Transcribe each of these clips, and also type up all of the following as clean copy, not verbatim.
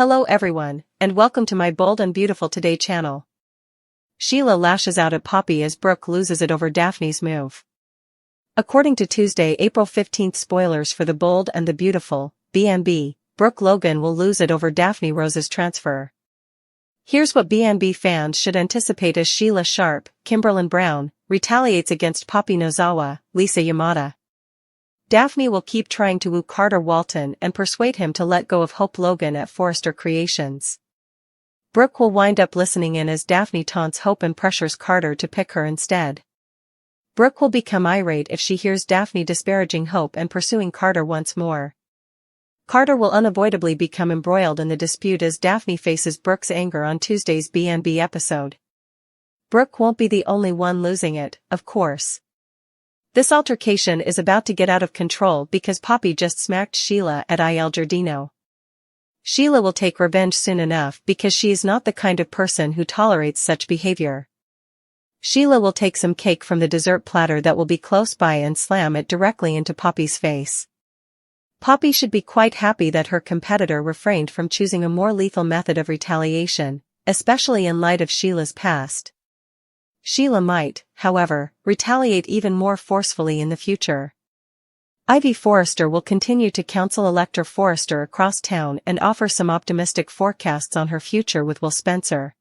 Hello everyone, and welcome to my Bold and Beautiful Today channel. Sheila lashes out at Poppy as Brooke loses it over Daphne's move. According to Tuesday, April 15th spoilers for The Bold and the Beautiful, B&B, Brooke Logan will lose it over Daphne Rose's transfer. Here's what B&B fans should anticipate as Sheila Sharp, Kimberlin Brown, retaliates against Poppy Nozawa, Lisa Yamada. Daphne will keep trying to woo Carter Walton and persuade him to let go of Hope Logan at Forrester Creations. Brooke will wind up listening in as Daphne taunts Hope and pressures Carter to pick her instead. Brooke will become irate if she hears Daphne disparaging Hope and pursuing Carter once more. Carter will unavoidably become embroiled in the dispute as Daphne faces Brooke's anger on Tuesday's B&B episode. Brooke won't be the only one losing it, of course. This altercation is about to get out of control because Poppy just smacked Sheila at Il Giardino. Sheila will take revenge soon enough because she is not the kind of person who tolerates such behavior. Sheila will take some cake from the dessert platter that will be close by and slam it directly into Poppy's face. Poppy should be quite happy that her competitor refrained from choosing a more lethal method of retaliation, especially in light of Sheila's past. Sheila might, however, retaliate even more forcefully in the future. Ivy Forrester will continue to counsel Electra Forrester across town and offer some optimistic forecasts on her future with Will Spencer.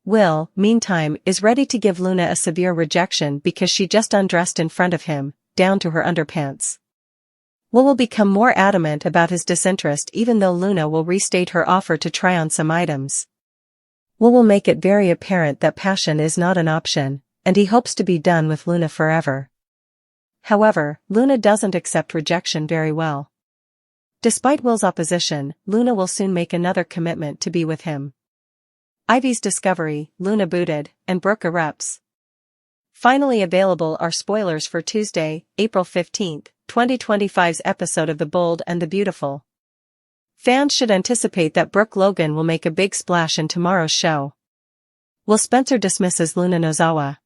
Will, meantime, is ready to give Luna a severe rejection because she just undressed in front of him, down to her underpants. Will become more adamant about his disinterest even though Luna will restate her offer to try on some items. Will make it very apparent that passion is not an option, and he hopes to be done with Luna forever. However, Luna doesn't accept rejection very well. Despite Will's opposition, Luna will soon make another commitment to be with him. Ivy's discovery, Luna booted, and Brooke erupts. Finally available are spoilers for Tuesday, April 15th, 2025's episode of The Bold and the Beautiful. Fans should anticipate that Brooke Logan will make a big splash in tomorrow's show. Will Spencer dismisses Luna Nozawa.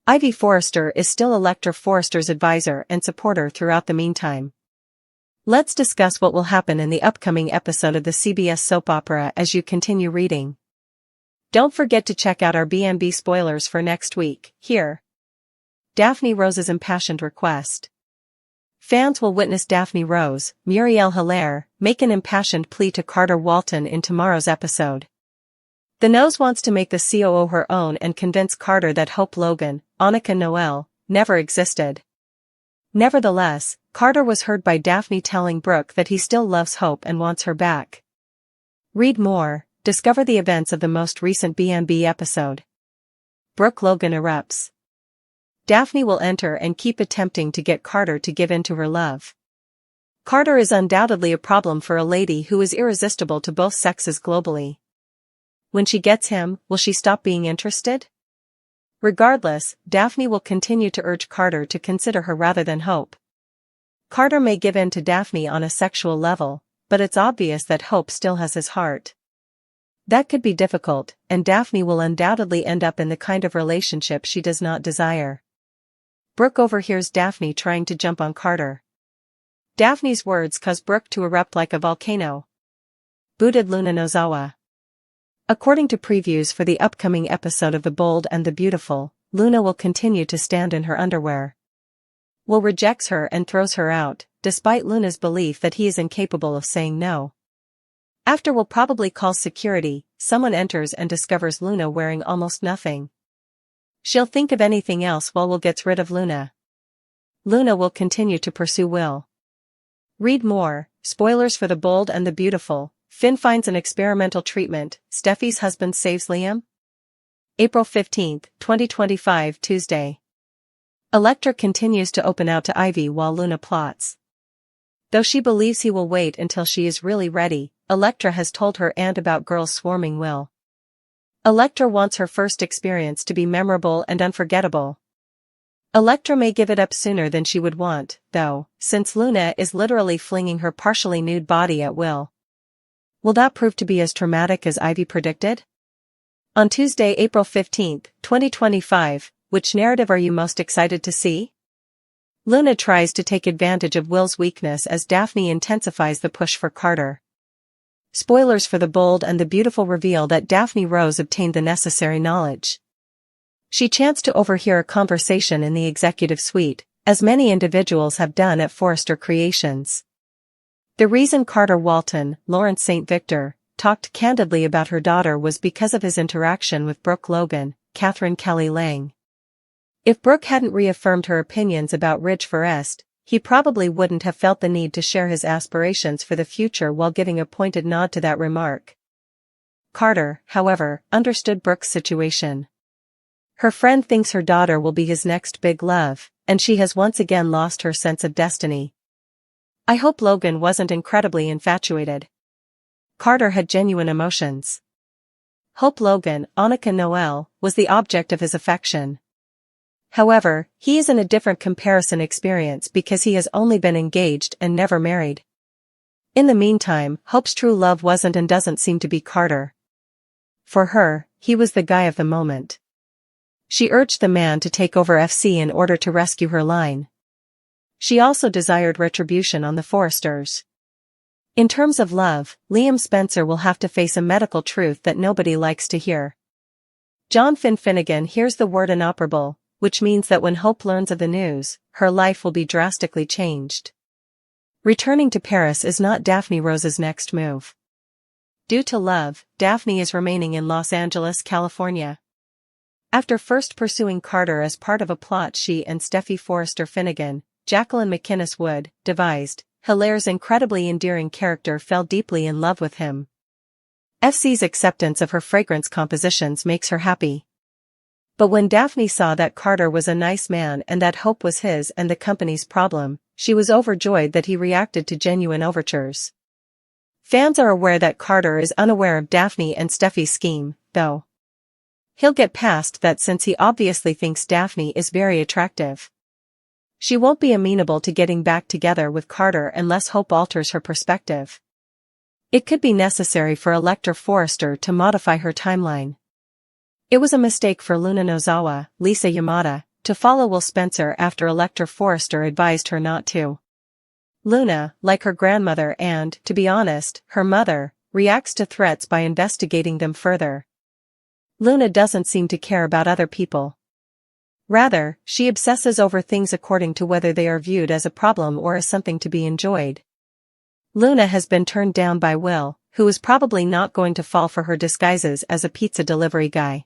Ivy Forrester is still Electra Forrester's advisor and supporter throughout the meantime. Let's discuss what will happen in the upcoming episode of the CBS soap opera as you continue reading. Don't forget to check out our B&B spoilers for next week, here. Daphne Rose's impassioned request. Fans will witness Daphne Rose, Muriel Hilaire, make an impassioned plea to Carter Walton in tomorrow's episode. The Nose wants to make the COO her own and convince Carter that Hope Logan, Annika Noel, never existed. Nevertheless, Carter was heard by Daphne telling Brooke that he still loves Hope and wants her back. Read more, discover the events of the most recent B&B episode. Brooke Logan erupts. Daphne will enter and keep attempting to get Carter to give in to her love. Carter is undoubtedly a problem for a lady who is irresistible to both sexes globally. When she gets him, will she stop being interested? Regardless, Daphne will continue to urge Carter to consider her rather than Hope. Carter may give in to Daphne on a sexual level, but it's obvious that Hope still has his heart. That could be difficult, and Daphne will undoubtedly end up in the kind of relationship she does not desire. Brooke overhears Daphne trying to jump on Carter. Daphne's words cause Brooke to erupt like a volcano. Booted Luna Nozawa. According to previews for the upcoming episode of The Bold and the Beautiful, Luna will continue to stand in her underwear. Will rejects her and throws her out, despite Luna's belief that he is incapable of saying no. After Will probably calls security, someone enters and discovers Luna wearing almost nothing. She'll think of anything else while Will gets rid of Luna. Luna will continue to pursue Will. Read more, spoilers for The Bold and the Beautiful. Finn finds an experimental treatment, Steffi's husband saves Liam. April 15th, 2025 Tuesday. Electra continues to open out to Ivy while Luna plots. Though she believes he will wait until she is really ready, Electra has told her aunt about girls swarming Will. Electra wants her first experience to be memorable and unforgettable. Electra may give it up sooner than she would want, though, since Luna is literally flinging her partially nude body at Will. Will that prove to be as traumatic as Ivy predicted? On Tuesday, April 15th, 2025, which narrative are you most excited to see? Luna tries to take advantage of Will's weakness as Daphne intensifies the push for Carter. Spoilers for the bold and the beautiful reveal that Daphne Rose obtained the necessary knowledge. She chanced to overhear a conversation in the executive suite, as many individuals have done at Forrester Creations. The reason Carter Walton, Lawrence St. Victor, talked candidly about her daughter was because of his interaction with Brooke Logan, Catherine Kelly Lang. If Brooke hadn't reaffirmed her opinions about Ridge Forrest, he probably wouldn't have felt the need to share his aspirations for the future while giving a pointed nod to that remark. Carter, however, understood Brooke's situation. Her friend thinks her daughter will be his next big love, and she has once again lost her sense of destiny. I hope Logan wasn't incredibly infatuated. Carter had genuine emotions. Hope Logan, Annika Noel, was the object of his affection. However, he is in a different comparison experience because he has only been engaged and never married. In the meantime, Hope's true love wasn't and doesn't seem to be Carter. For her, he was the guy of the moment. She urged the man to take over FC in order to rescue her line. She also desired retribution on the Forresters. In terms of love, Liam Spencer will have to face a medical truth that nobody likes to hear. John Finnegan hears the word inoperable, which means that when Hope learns of the news, her life will be drastically changed. Returning to Paris is not Daphne Rose's next move. Due to love, Daphne is remaining in Los Angeles, California. After first pursuing Carter as part of a plot she and Steffi Forrester Finnegan, Jacqueline McInnes Wood, devised, Hilaire's incredibly endearing character fell deeply in love with him. FC's acceptance of her fragrance compositions makes her happy. But when Daphne saw that Carter was a nice man and that Hope was his and the company's problem, she was overjoyed that he reacted to genuine overtures. Fans are aware that Carter is unaware of Daphne and Steffi's scheme, though. He'll get past that since he obviously thinks Daphne is very attractive. She won't be amenable to getting back together with Carter unless Hope alters her perspective. It could be necessary for Electra Forrester to modify her timeline. It was a mistake for Luna Nozawa, Lisa Yamada, to follow Will Spencer after Electra Forrester advised her not to. Luna, like her grandmother and, to be honest, her mother, reacts to threats by investigating them further. Luna doesn't seem to care about other people. Rather, she obsesses over things according to whether they are viewed as a problem or as something to be enjoyed. Luna has been turned down by Will, who is probably not going to fall for her disguises as a pizza delivery guy.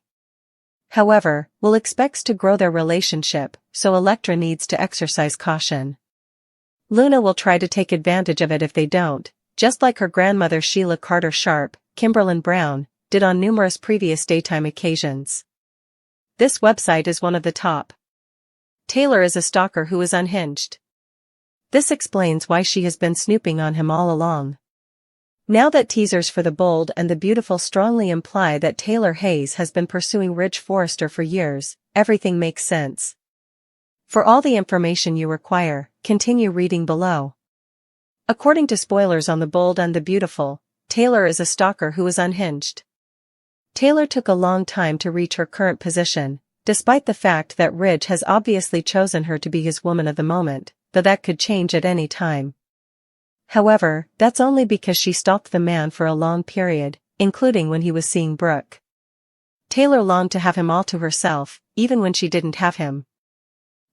However, Will expects to grow their relationship, so Electra needs to exercise caution. Luna will try to take advantage of it if they don't, just like her grandmother Sheila Carter Sharp, Kimberlyn Brown, did on numerous previous daytime occasions. This website is one of the top. Taylor is a stalker who is unhinged. This explains why she has been snooping on him all along. Now that teasers for The Bold and the Beautiful strongly imply that Taylor Hayes has been pursuing Ridge Forrester for years, everything makes sense. For all the information you require, continue reading below. According to spoilers on The Bold and the Beautiful, Taylor is a stalker who is unhinged. Taylor took a long time to reach her current position, despite the fact that Ridge has obviously chosen her to be his woman of the moment, though that could change at any time. However, that's only because she stalked the man for a long period, including when he was seeing Brooke. Taylor longed to have him all to herself, even when she didn't have him.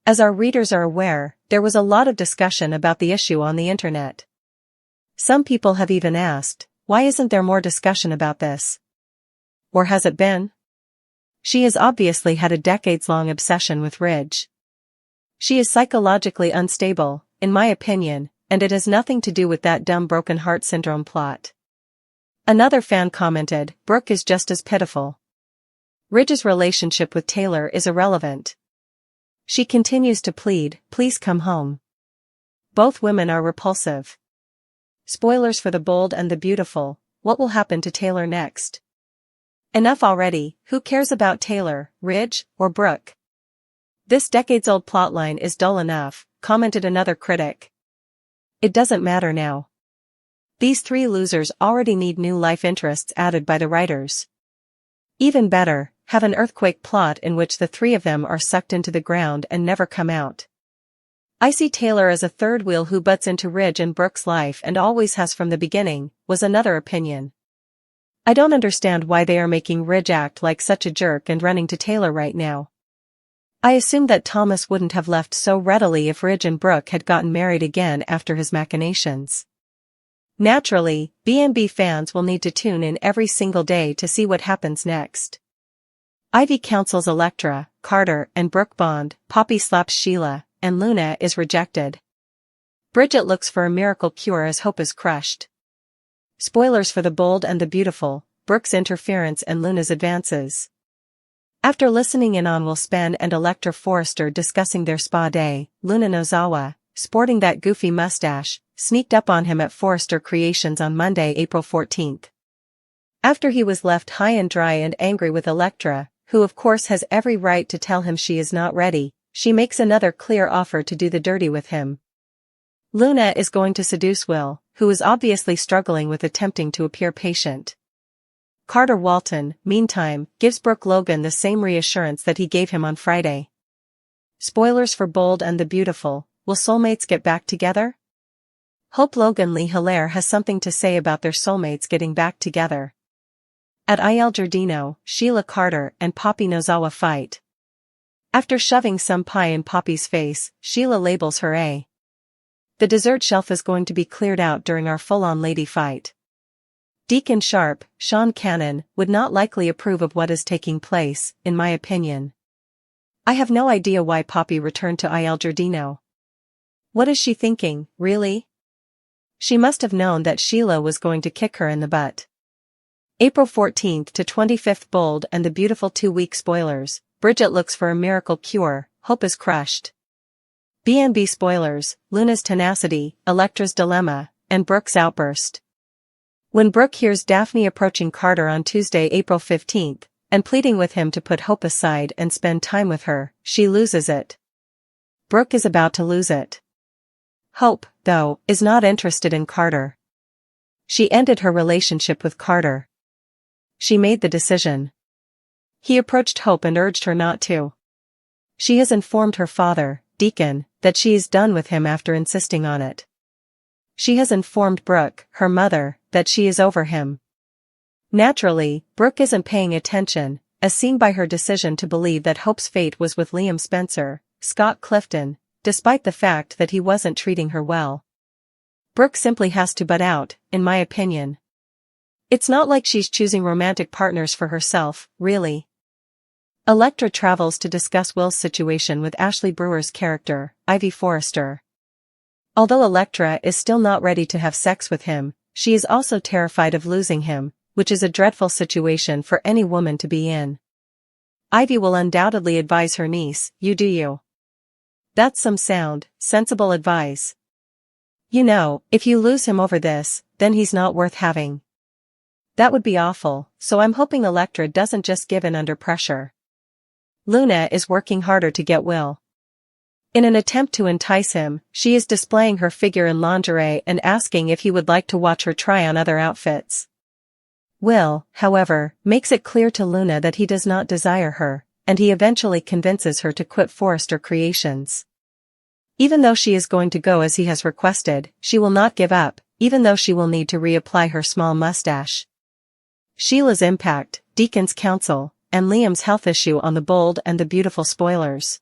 As our readers are aware, there was a lot of discussion about the issue on the internet. Some people have even asked, why isn't there more discussion about this? Or has it been? She has obviously had a decades-long obsession with Ridge. She is psychologically unstable, in my opinion, and it has nothing to do with that dumb broken heart syndrome plot. Another fan commented, Brooke is just as pitiful. Ridge's relationship with Taylor is irrelevant. She continues to plead, please come home. Both women are repulsive. Spoilers for The Bold and the Beautiful, what will happen to Taylor next? Enough already, who cares about Taylor, Ridge, or Brooke? This decades-old plotline is dull enough, commented another critic. It doesn't matter now. These three losers already need new life interests added by the writers. Even better, have an earthquake plot in which the three of them are sucked into the ground and never come out. I see Taylor as a third wheel who butts into Ridge and Brooke's life and always has from the beginning, was another opinion. I don't understand why they are making Ridge act like such a jerk and running to Taylor right now. I assumed that Thomas wouldn't have left so readily if Ridge and Brooke had gotten married again after his machinations. Naturally, B&B fans will need to tune in every single day to see what happens next. Ivy counsels Electra, Carter and Brooke bond, Poppy slaps Sheila, and Luna is rejected. Bridget looks for a miracle cure as hope is crushed. Spoilers for The Bold and the Beautiful, Brooke's interference and Luna's advances. After listening in on Will Spen and Electra Forrester discussing their spa day, Luna Nozawa, sporting that goofy mustache, sneaked up on him at Forrester Creations on Monday, April 14th. After he was left high and dry and angry with Electra, who of course has every right to tell him she is not ready, she makes another clear offer to do the dirty with him. Luna is going to seduce Will, who is obviously struggling with attempting to appear patient. Carter Walton, meantime, gives Brooke Logan the same reassurance that he gave him on Friday. Spoilers for Bold and the Beautiful, will soulmates get back together? Hope Logan Lee Hilaire has something to say about their soulmates getting back together. At Il Giardino, Sheila Carter and Poppy Nozawa fight. After shoving some pie in Poppy's face, Sheila labels her a. The dessert shelf is going to be cleared out during our full-on lady fight. Deacon Sharp, Sean Cannon, would not likely approve of what is taking place, in my opinion. I have no idea why Poppy returned to Il Giardino. What is she thinking, really? She must have known that Sheila was going to kick her in the butt. April 14th to 25th Bold and the Beautiful 2-week spoilers, Bridget looks for a miracle cure, hope is crushed. B&B spoilers, Luna's tenacity, Electra's dilemma, and Brooke's outburst. When Brooke hears Daphne approaching Carter on Tuesday, April 15th, and pleading with him to put hope aside and spend time with her, she loses it. Brooke is about to lose it. Hope, though, is not interested in Carter. She ended her relationship with Carter. She made the decision. He approached Hope and urged her not to. She has informed her father, Deacon, that she is done with him after insisting on it. She has informed Brooke, her mother, that she is over him. Naturally, Brooke isn't paying attention, as seen by her decision to believe that Hope's fate was with Liam Spencer, Scott Clifton, despite the fact that he wasn't treating her well. Brooke simply has to butt out, in my opinion. It's not like she's choosing romantic partners for herself, really. Electra travels to discuss Will's situation with Ashley Brewer's character, Ivy Forrester. Although Electra is still not ready to have sex with him, she is also terrified of losing him, which is a dreadful situation for any woman to be in. Ivy will undoubtedly advise her niece, you do you. That's some sound, sensible advice. You know, if you lose him over this, then he's not worth having. That would be awful, so I'm hoping Electra doesn't just give in under pressure. Luna is working harder to get Will. In an attempt to entice him, she is displaying her figure in lingerie and asking if he would like to watch her try on other outfits. Will, however, makes it clear to Luna that he does not desire her, and he eventually convinces her to quit Forrester Creations. Even though she is going to go as he has requested, she will not give up, even though she will need to reapply her small mustache. Sheila's impact, Deacon's counsel, and Liam's health issue on The Bold and the Beautiful spoilers.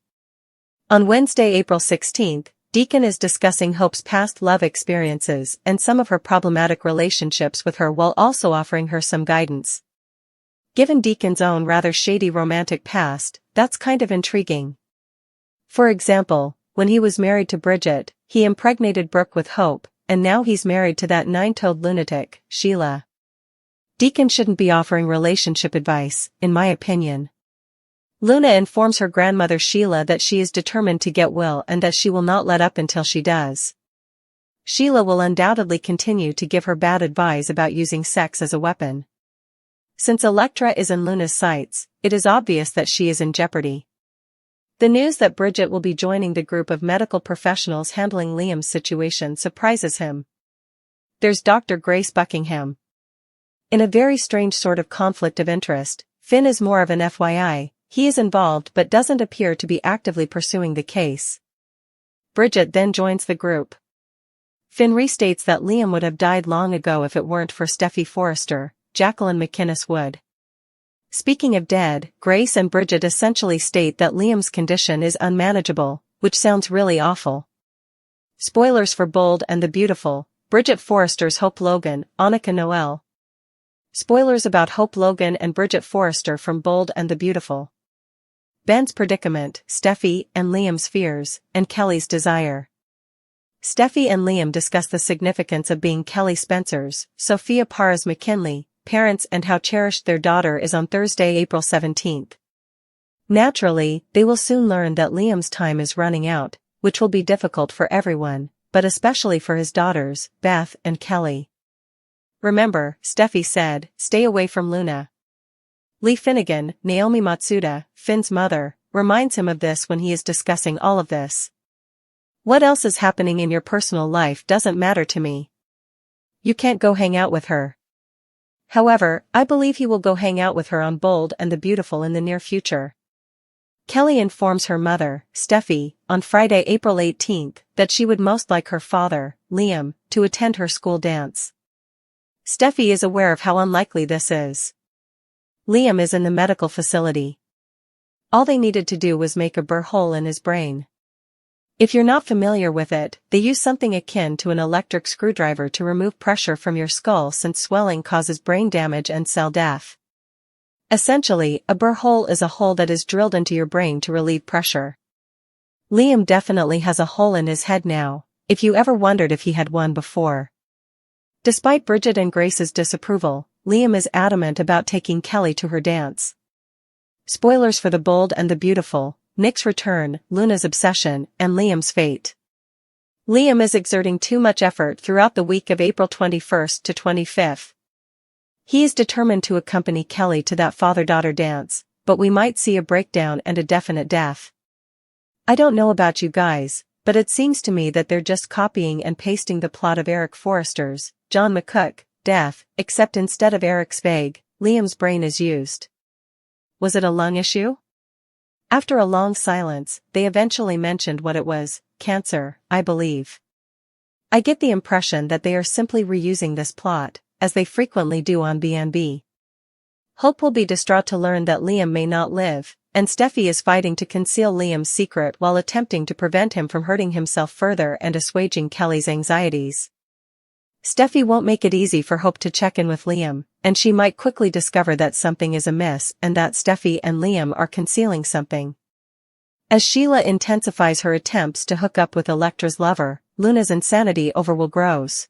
On Wednesday, April 16th, Deacon is discussing Hope's past love experiences and some of her problematic relationships with her while also offering her some guidance. Given Deacon's own rather shady romantic past, that's kind of intriguing. For example, when he was married to Bridget, he impregnated Brooke with Hope, and now he's married to that nine-toed lunatic, Sheila. Deacon shouldn't be offering relationship advice, in my opinion. Luna informs her grandmother Sheila that she is determined to get Will and that she will not let up until she does. Sheila will undoubtedly continue to give her bad advice about using sex as a weapon. Since Electra is in Luna's sights, it is obvious that she is in jeopardy. The news that Bridget will be joining the group of medical professionals handling Liam's situation surprises him. There's Dr. Grace Buckingham. In a very strange sort of conflict of interest, Finn is more of an FYI, he is involved but doesn't appear to be actively pursuing the case. Bridget then joins the group. Finn restates that Liam would have died long ago if it weren't for Steffi Forrester. Jacqueline McInnes would. Speaking of dead, Grace and Bridget essentially state that Liam's condition is unmanageable, which sounds really awful. Spoilers for Bold and the Beautiful, Bridget Forrester's Hope Logan, Annika Noel. Spoilers about Hope Logan and Bridget Forrester from Bold and the Beautiful. Ben's predicament, Steffi and Liam's fears, and Kelly's desire. Steffi and Liam discuss the significance of being Kelly Spencer's, Sophia Parras McKinley, parents and how cherished their daughter is on Thursday, April 17th. Naturally, they will soon learn that Liam's time is running out, which will be difficult for everyone, but especially for his daughters, Beth and Kelly. Remember, Steffi said, stay away from Luna. Lee Finnegan, Naomi Matsuda, Finn's mother, reminds him of this when he is discussing all of this. What else is happening in your personal life doesn't matter to me. You can't go hang out with her. However, I believe he will go hang out with her on Bold and the Beautiful in the near future. Kelly informs her mother, Steffi, on Friday, April 18th, that she would most like her father, Liam, to attend her school dance. Steffi is aware of how unlikely this is. Liam is in the medical facility. All they needed to do was make a burr hole in his brain. If you're not familiar with it, they use something akin to an electric screwdriver to remove pressure from your skull since swelling causes brain damage and cell death. Essentially, a burr hole is a hole that is drilled into your brain to relieve pressure. Liam definitely has a hole in his head now, if you ever wondered if he had one before. Despite Bridget and Grace's disapproval, Liam is adamant about taking Kelly to her dance. Spoilers for the Bold and the Beautiful, Nick's return, Luna's obsession, and Liam's fate. Liam is exerting too much effort throughout the week of April 21st to 25th. He is determined to accompany Kelly to that father-daughter dance, but we might see a breakdown and a definite death. I don't know about you guys, but it seems to me that they're just copying and pasting the plot of Eric Forrester's, John McCook, Death, except instead of Eric's vague, Liam's brain is used. Was it a lung issue? After a long silence, they eventually mentioned what it was, cancer, I believe. I get the impression that they are simply reusing this plot, as they frequently do on B&B. Hope will be distraught to learn that Liam may not live, and Steffi is fighting to conceal Liam's secret while attempting to prevent him from hurting himself further and assuaging Kelly's anxieties. Steffi won't make it easy for Hope to check in with Liam, and she might quickly discover that something is amiss and that Steffi and Liam are concealing something. As Sheila intensifies her attempts to hook up with Electra's lover, Luna's insanity over Will grows.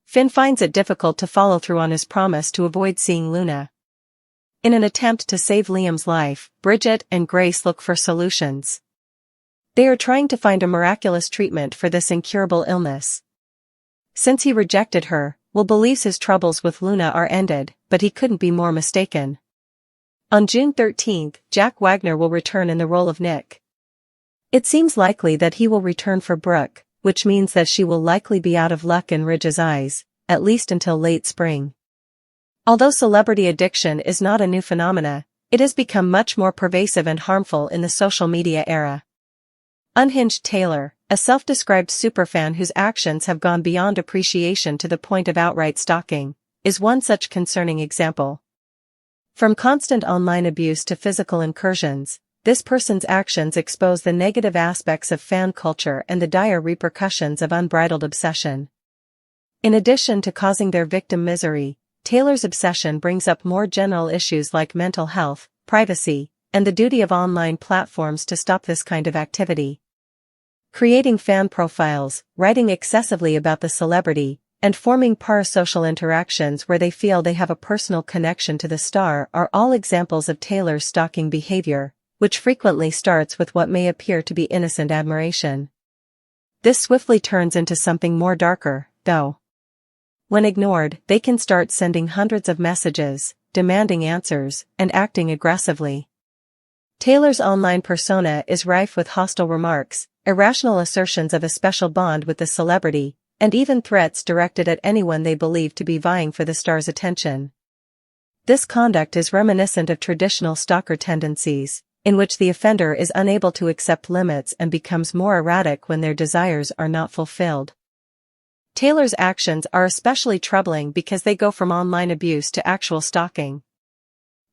Finn finds it difficult to follow through on his promise to avoid seeing Luna. In an attempt to save Liam's life, Bridget and Grace look for solutions. They are trying to find a miraculous treatment for this incurable illness. Since he rejected her, Will believes his troubles with Luna are ended, but he couldn't be more mistaken. On June 13th, Jack Wagner will return in the role of Nick. It seems likely that he will return for Brooke, which means that she will likely be out of luck in Ridge's eyes, at least until late spring. Although celebrity addiction is not a new phenomena, it has become much more pervasive and harmful in the social media era. Unhinged Taylor, a self-described superfan whose actions have gone beyond appreciation to the point of outright stalking, is one such concerning example. From constant online abuse to physical incursions, this person's actions expose the negative aspects of fan culture and the dire repercussions of unbridled obsession. In addition to causing their victim misery, Taylor's obsession brings up more general issues like mental health, privacy, and the duty of online platforms to stop this kind of activity. Creating fan profiles, writing excessively about the celebrity, and forming parasocial interactions where they feel they have a personal connection to the star are all examples of Taylor's stalking behavior, which frequently starts with what may appear to be innocent admiration. This swiftly turns into something more darker, though. When ignored, they can start sending hundreds of messages, demanding answers, and acting aggressively. Taylor's online persona is rife with hostile remarks, irrational assertions of a special bond with the celebrity, and even threats directed at anyone they believe to be vying for the star's attention. This conduct is reminiscent of traditional stalker tendencies, in which the offender is unable to accept limits and becomes more erratic when their desires are not fulfilled. Taylor's actions are especially troubling because they go from online abuse to actual stalking.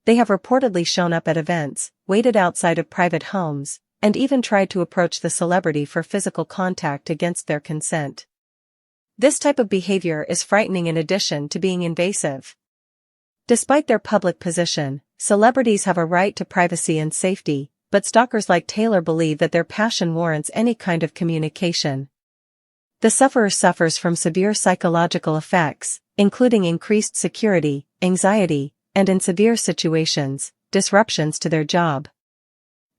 They have reportedly shown up at events, waited outside of private homes, and even tried to approach the celebrity for physical contact against their consent. This type of behavior is frightening in addition to being invasive. Despite their public position, celebrities have a right to privacy and safety, but stalkers like Taylor believe that their passion warrants any kind of communication. The sufferer suffers from severe psychological effects, including increased security, anxiety, and in severe situations, disruptions to their job.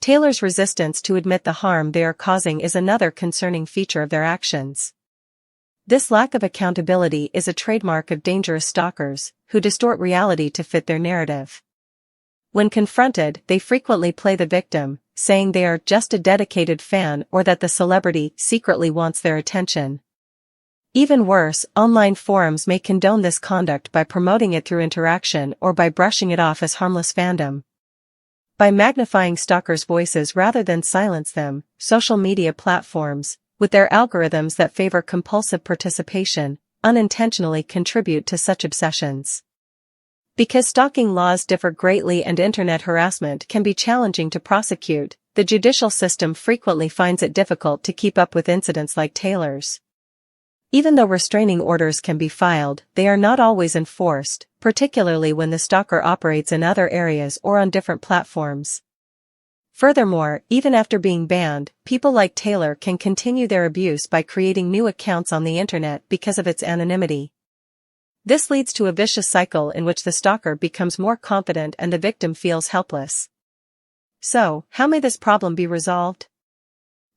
Taylor's resistance to admit the harm they are causing is another concerning feature of their actions. This lack of accountability is a trademark of dangerous stalkers, who distort reality to fit their narrative. When confronted, they frequently play the victim, saying they are just a dedicated fan or that the celebrity secretly wants their attention. Even worse, online forums may condone this conduct by promoting it through interaction or by brushing it off as harmless fandom. By magnifying stalkers' voices rather than silence them, social media platforms, with their algorithms that favor compulsive participation, unintentionally contribute to such obsessions. Because stalking laws differ greatly and internet harassment can be challenging to prosecute, the judicial system frequently finds it difficult to keep up with incidents like Taylor's. Even though restraining orders can be filed, they are not always enforced, particularly when the stalker operates in other areas or on different platforms. Furthermore, even after being banned, people like Taylor can continue their abuse by creating new accounts on the internet because of its anonymity. This leads to a vicious cycle in which the stalker becomes more confident and the victim feels helpless. So, how may this problem be resolved?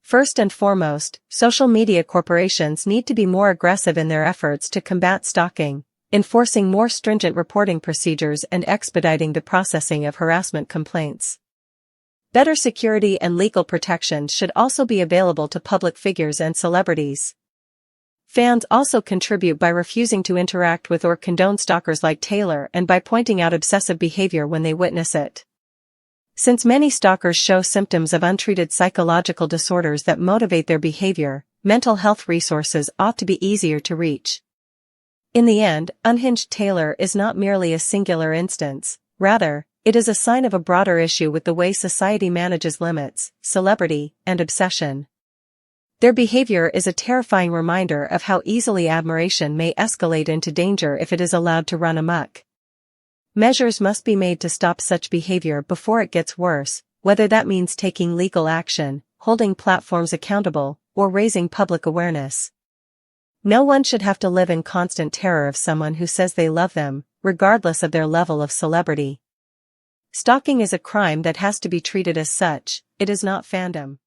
First and foremost, social media corporations need to be more aggressive in their efforts to combat stalking, enforcing more stringent reporting procedures and expediting the processing of harassment complaints. Better security and legal protections should also be available to public figures and celebrities. Fans also contribute by refusing to interact with or condone stalkers like Taylor and by pointing out obsessive behavior when they witness it. Since many stalkers show symptoms of untreated psychological disorders that motivate their behavior, mental health resources ought to be easier to reach. In the end, unhinged Taylor is not merely a singular instance, rather, it is a sign of a broader issue with the way society manages limits, celebrity, and obsession. Their behavior is a terrifying reminder of how easily admiration may escalate into danger if it is allowed to run amok. Measures must be made to stop such behavior before it gets worse, whether that means taking legal action, holding platforms accountable, or raising public awareness. No one should have to live in constant terror of someone who says they love them, regardless of their level of celebrity. Stalking is a crime that has to be treated as such, it is not fandom.